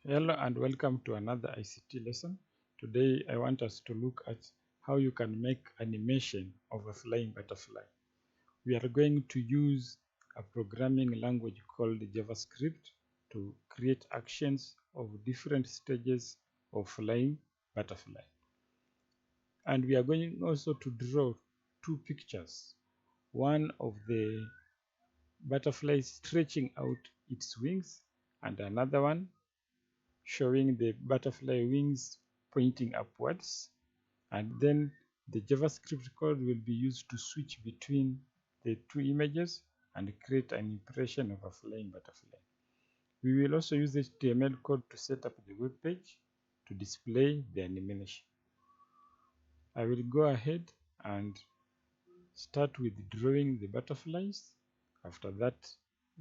Hello and welcome to another ICT lesson. Today I want us to look at how you can make animation of a flying butterfly. We are going to use a programming language called JavaScript to create actions of different stages of flying butterfly. And we are going also to draw two pictures. One of the butterfly stretching out its wings and another one showing the butterfly wings pointing upwards, and then the JavaScript code will be used to switch between the two images and create an impression of a flying butterfly. We will also use HTML code to set up the web page to display the animation. I will go ahead and start with drawing the butterflies. After that,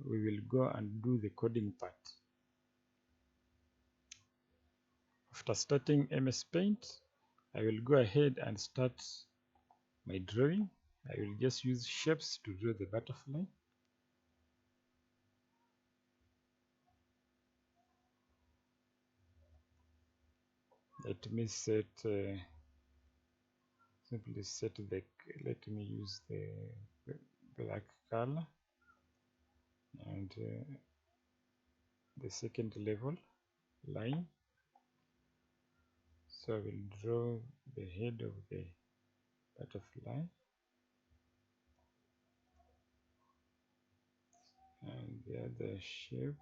we will go and do the coding part. After starting MS Paint, I will go ahead and start my drawing. I will just use shapes to draw the butterfly. Let me set simply set the let me use the black color and the second level line. So I will draw the head of the butterfly and the other shape.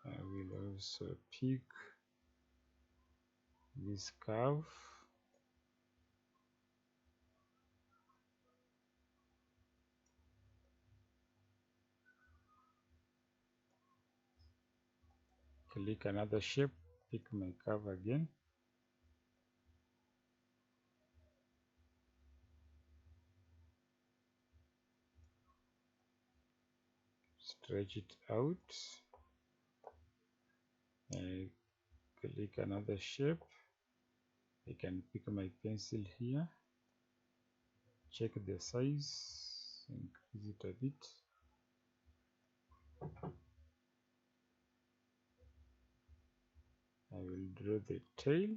I will also pick this curve. Click another shape, pick my curve again. Stretch it out. I click another shape. I can pick my pencil here, check the size, increase it a bit. I will draw the tail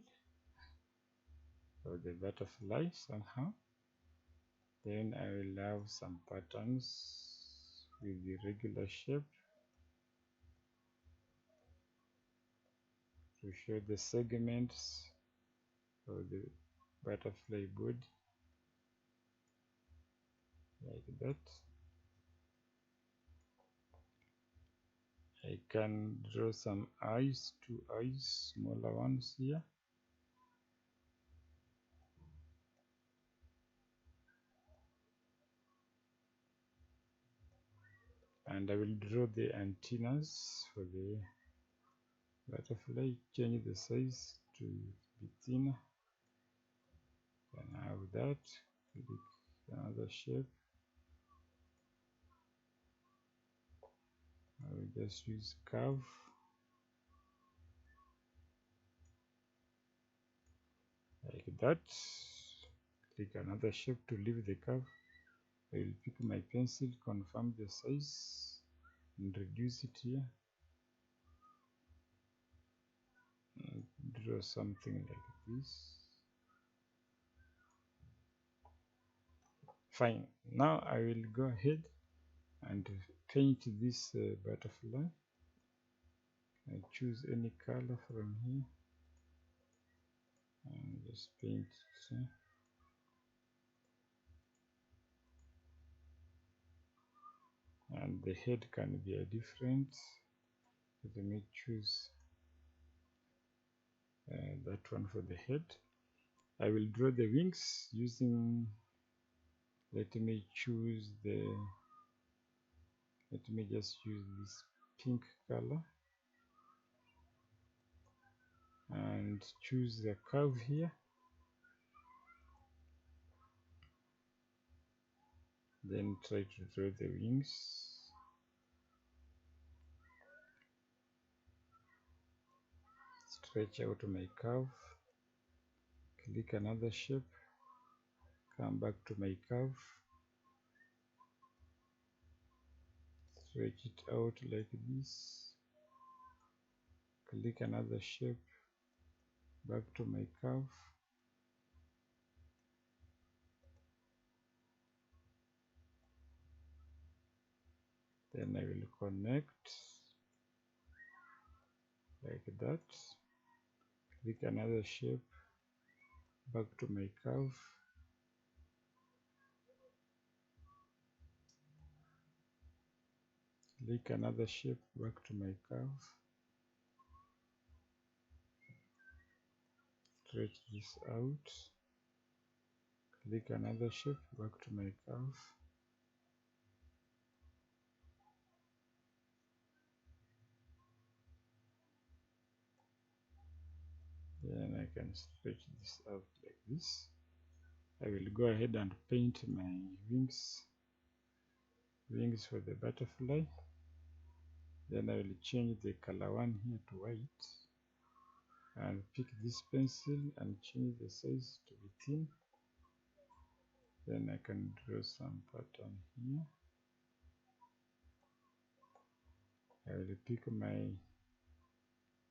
of the butterfly somehow. Then I will have some patterns with the regular shape to show the segments of the butterfly body, like that. I can draw some eyes, two eyes, smaller ones here. And I will draw the antennas for the butterfly, change the size to be thinner. Can have that. Click another shape. I will just use curve. Like that. Click another shape to leave the curve. I will pick my pencil, confirm the size, and reduce it here. And draw something like this. Fine. Now I will go ahead and paint this butterfly. I choose any color from here and just paint it. And the head can be a different. Let me choose that one for the head. I will draw the wings using, let me just use this pink color and choose the curve here. Then try to draw the wings. Stretch out my curve. Click another shape. Come back to my curve. stretch it out like this, click another shape, back to my curve, then I will connect like that, click another shape, back to my curve, click another shape, back to my curve, stretch this out, click another shape, back to my curve, then I can stretch this out like this. I will go ahead and paint my wings for the butterfly. Then I will change the color one here to white and pick this pencil and change the size to be thin. Then I can draw some pattern here. I will pick my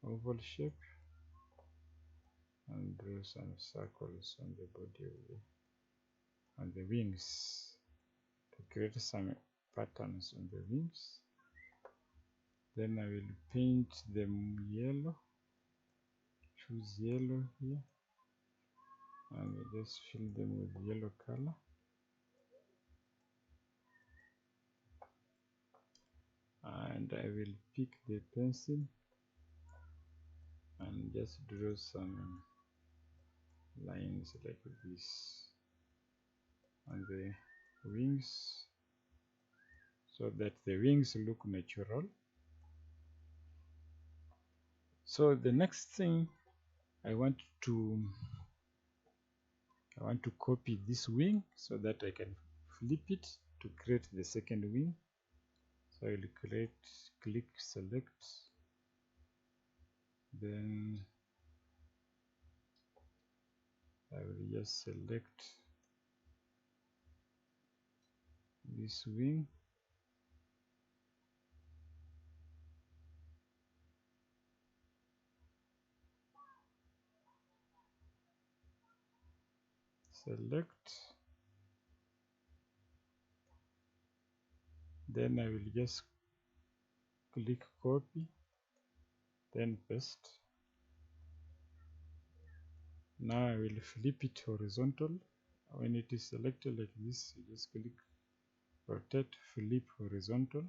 oval shape and draw some circles on the body of the wings to create some patterns on the wings. Then I will paint them yellow, choose yellow here and just fill them with yellow color. And I will pick the pencil and just draw some lines like this on the wings so that the wings look natural. So the next thing I want to copy this wing so that I can flip it to create the second wing. So I will click select, then I will just select this wing, select, then I will just click copy, then paste. Now I will flip it horizontal. When it is selected like this, you just click rotate, flip horizontal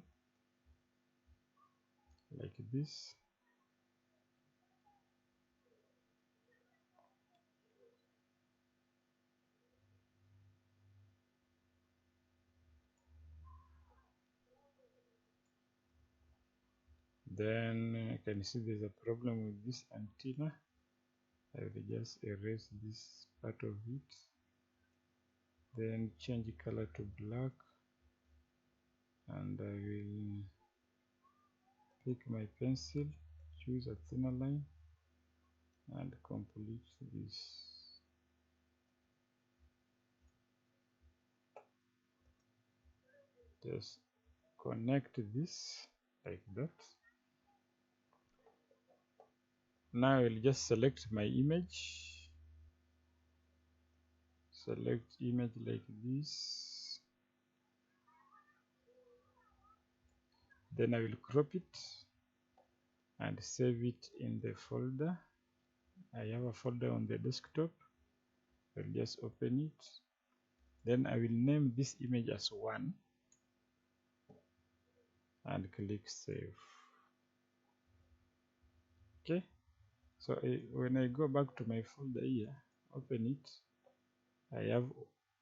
like this. Then I can see there's a problem with this antenna. I will just erase this part of it, then change color to black, and I will pick my pencil, choose a thinner line and complete this. Just connect this like that. Now I will just select my image, select image like this, then I will crop it and save it in the folder. I have a folder on the desktop. I'll just open it, then I will name this image as 1 and click save. Okay, so when I go back to my folder here, open it, I have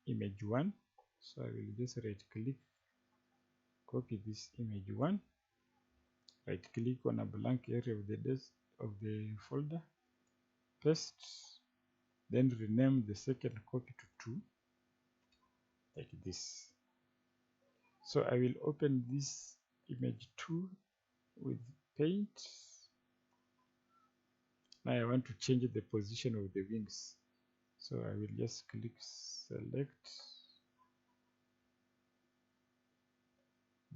image 1, so I will just right click, copy this image 1, right click on a blank area of the folder, paste, then rename the second copy to 2 like this. So I will open this image 2 with paint. Now I want to change the position of the wings, so I will just click select,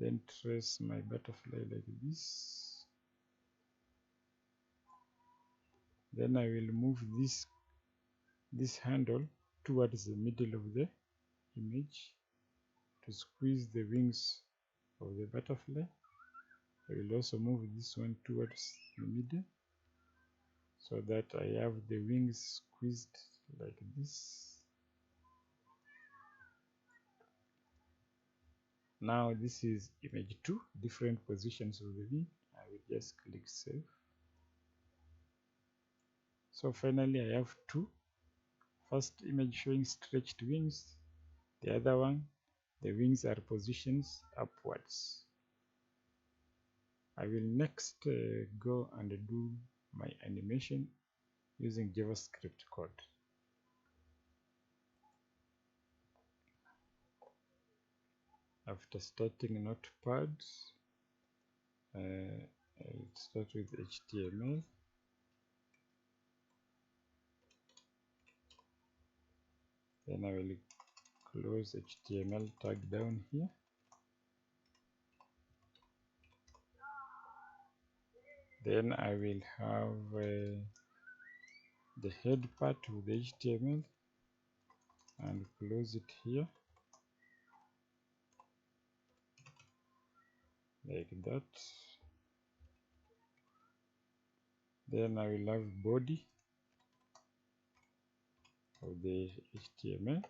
then trace my butterfly like this. Then I will move this handle towards the middle of the image to squeeze the wings of the butterfly. I will also move this one towards the middle so that I have the wings squeezed like this. Now this is image 2, different positions of the wing. I will just click save. So finally I have two. First image showing stretched wings, the other one the wings are positioned upwards. I will next go and do my animation using JavaScript code. After starting Notepad, I'll start with HTML. Then I will close HTML tag down here. Then I will have the head part with the HTML and close it here like that. Then I will have body of the HTML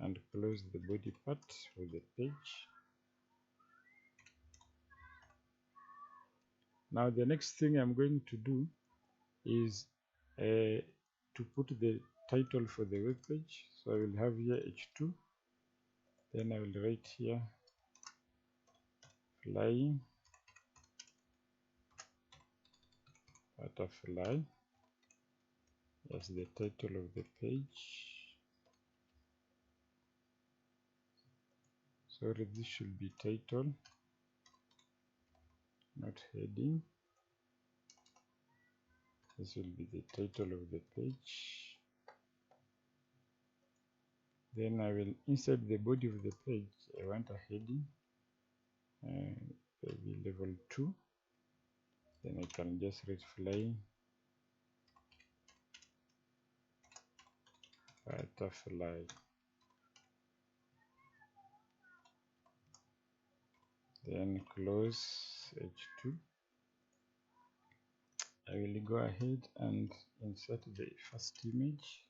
and close the body part of the page. Now the next thing I'm going to do is to put the title for the web page. So I will have here h2, then I will write here flying butterfly as the title of the page. Sorry, this should be title, not heading. This will be the title of the page. Then I will inside the body of the page, I want a heading, maybe level 2. Then I can just write flying butterfly. Then close h2. I will go ahead and insert the first image.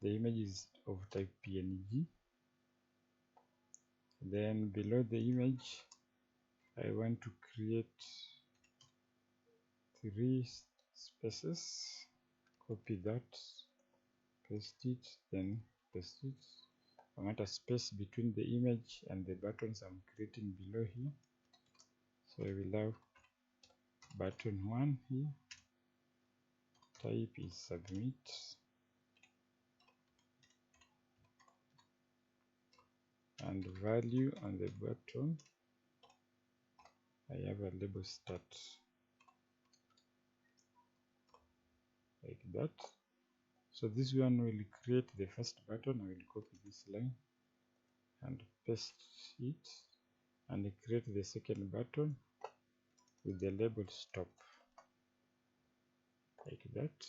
The image is of type PNG. Then below the image, I want to create 3 spaces. Copy that, paste it, then paste it. I want a space between the image and the buttons I'm creating below here. So I will have button 1 here. Type is submit. And value on the button, I have a label start like that. So this one will create the first button. I will copy this line and paste it and create the second button with the label stop like that.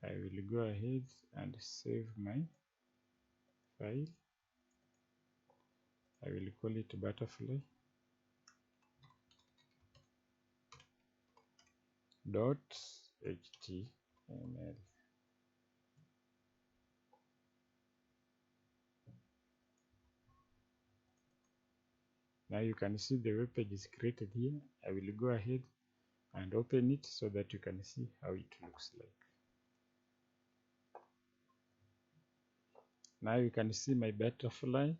I will go ahead and save my file. I will call it butterfly .html. Now you can see the web page is created here. I will go ahead and open it so that you can see how it looks like. Now you can see my butterfly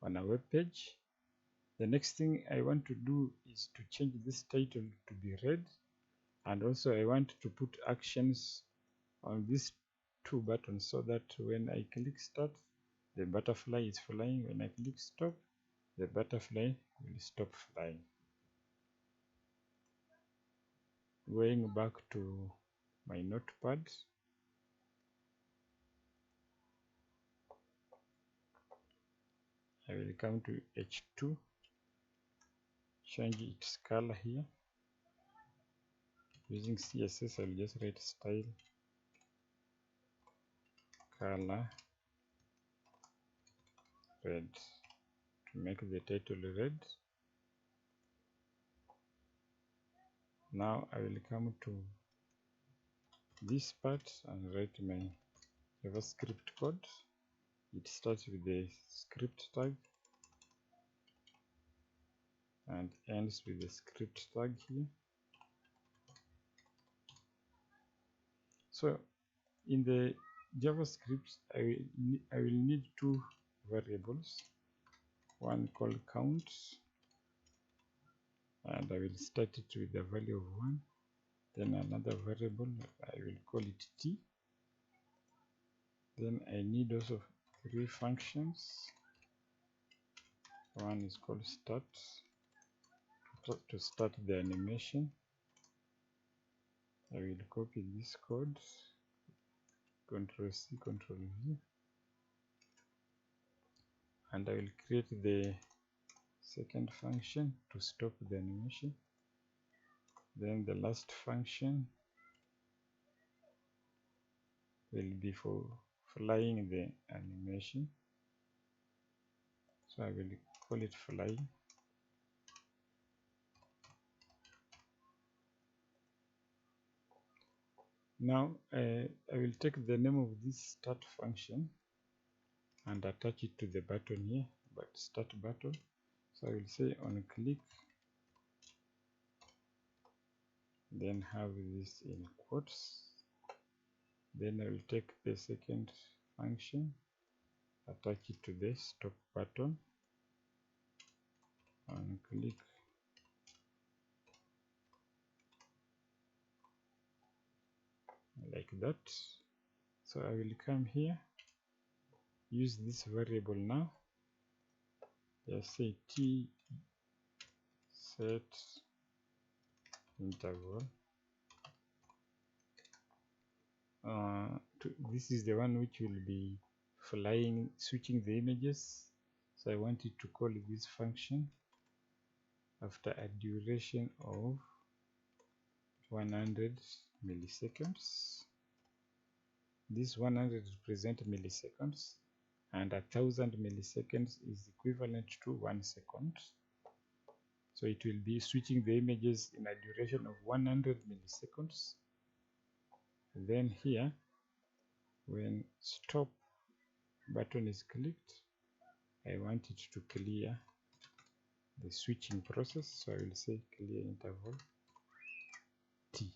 on a web page. The next thing I want to do is to change this title to be red, and also I want to put actions on these 2 buttons so that when I click start, the butterfly is flying. When I click stop, the butterfly will stop flying. Going back to my notepad, I will come to H2, change its color here. Using CSS, I'll just write style color red to make the title red. Now I will come to this part and write my JavaScript code. It starts with the script tag and ends with the script tag here. So in the JavaScript, I will need two variables, one called count, and I will start it with the value of 1. Then another variable, I will call it t. Then I need also 3 functions. One is called start to start the animation. I will copy this code, Ctrl C, Ctrl V, and I will create the second function to stop the animation. Then the last function will be for flying the animation. So I will call it fly. Now I will take the name of this start function and attach it to the button here, but start button. So I will say on click, then have this in quotes. Then I will take the second function, attach it to the stop button, and click, like that. So I will come here, use this variable now, just say t set interval. This is the one which will be flying, switching the images. So I want it to call this function after a duration of 100 milliseconds. This 100 represents milliseconds, and 1000 milliseconds is equivalent to 1 second. So it will be switching the images in a duration of 100 milliseconds. And then here, when stop button is clicked, I want it to clear the switching process. So I will say clear interval t.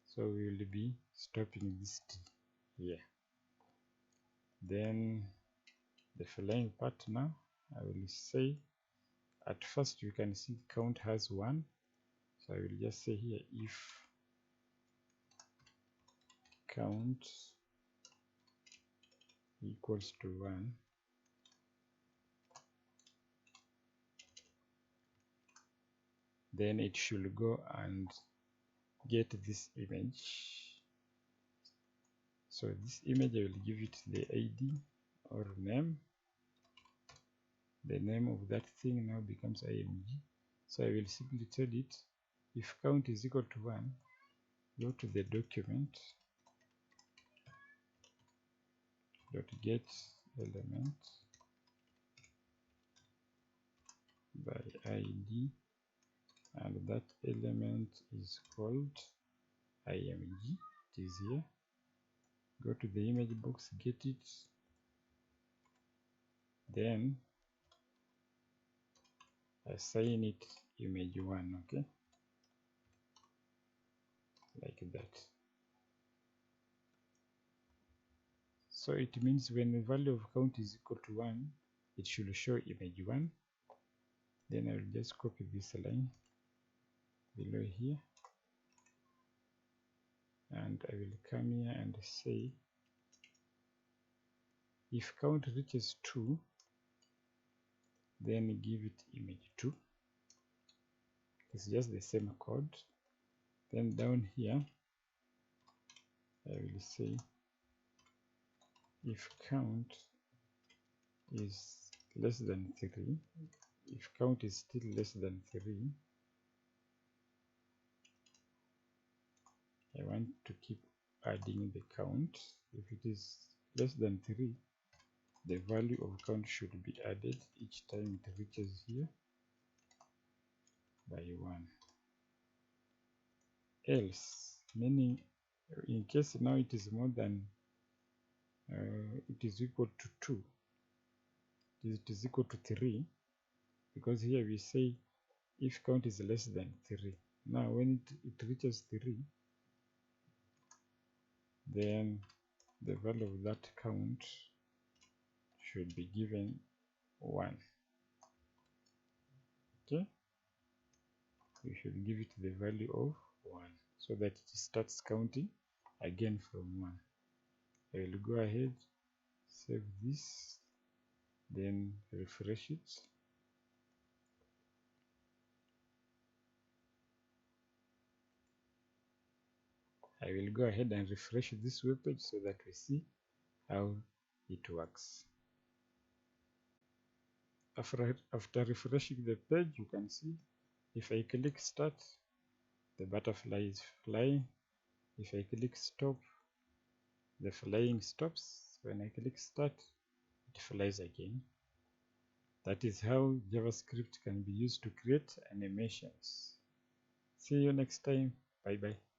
So we will be stopping this t here. Then the flying part now, I will say, at first you can see count has 1. So I will just say here if count equals to 1, then it should go and get this image. So this image, I will give it the ID or name. The name of that thing now becomes img. So I will simply tell it, if count is equal to 1, go to the document dot get element by ID, and that element is called img. It is here. Go to the image box, get it, then assign it image 1, okay, like that. So it means when the value of count is equal to 1, it should show image 1. Then I will just copy this line below here, and I will come here and say if count reaches 2, then give it image 2. It's just the same code. Then down here I will say if count is less than 3, if count is still less than 3, I want to keep adding the count. If it is less than 3, the value of count should be added each time it reaches here by 1. Else, meaning in case now it is more than it is equal to 2, it is equal to 3, because here we say if count is less than 3. Now when it reaches 3, then the value of that count should be given 1. Okay, we should give it the value of 1 so that it starts counting again from 1. I will go ahead, save this, then refresh it. I will go ahead and refresh this web page so that we see how it works. After refreshing the page, you can see if I click start, the butterfly is flying. If I click stop, the flying stops. When I click start, it flies again. That is how JavaScript can be used to create animations. See you next time. Bye bye.